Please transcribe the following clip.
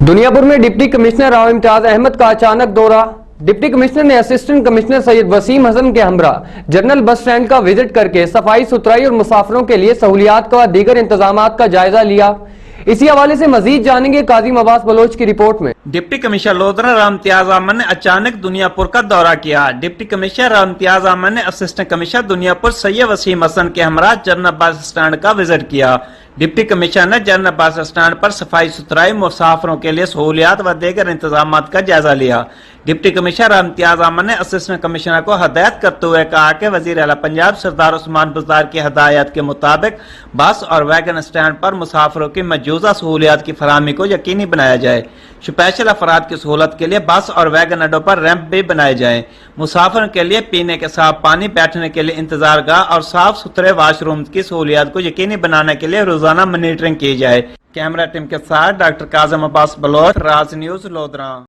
दुनियापुर में deputy commissioner Rao Imtiaz Ahmad का अचानक दौरा। डिप्टी कमिश्नर ने असिस्टेंट कमिश्नर सैयद वसीम हसन के हमरा जनरल बस स्टैंड का विजिट करके सफाई सुथराई और मुसाफिरों के लिए सहूलियात का दीगर इंतजामात का जायजा लिया। इसी हवाले से मजीद जानेंगे काज़ी अब्बास बलोच की रिपोर्ट में। डिप्टी कमिश्नर लोधरा राव इम्तियाज अहमद ने अचानक दुनियापुर का दौरा किया। डिप्टी कमिश्नर राव इम्तियाज अहमद ने असिस्टेंट कमिश्नर दुनियापुर सैयद वसीम हसन के हमरा जनरल बस स्टैंड का विजिट किया। डिप्टी कमिश्नर ने जनरल बस स्टैंड पर सफाई सुथराई, मुसाफिरों के लिए सहूलियात व दीगर इंतजामात का जायजा लिया। डिप्टी कमिश्नर राव इम्तियाज अहमद ने असिस्टेंट कमिश्नर को हदायत करते हुए कहा कि वजीर आला पंजाब सरदार उस्मान बुज़दार की हदायत के मुताबिक बस और वैगन स्टैंड पर मुसाफिरों की मौजूदा सहूलियात की फराहमी को यकीनी बनाया जाए। स्पेशल अफराद की सहूलत के लिए बस और वैगन अड्डों पर रैंप भी बनाए जाए। मुसाफिरों के लिए पीने के साफ पानी, बैठने के लिए इंतजार गाह और साफ सुथरे वाशरूम की सहूलियात को यकीनी बनाने के लिए रोजाना मॉनिटरिंग की जाए। कैमरा टीम के साथ डॉक्टर काज़ी अब्बास बलोच, राज न्यूज़, लोधरा।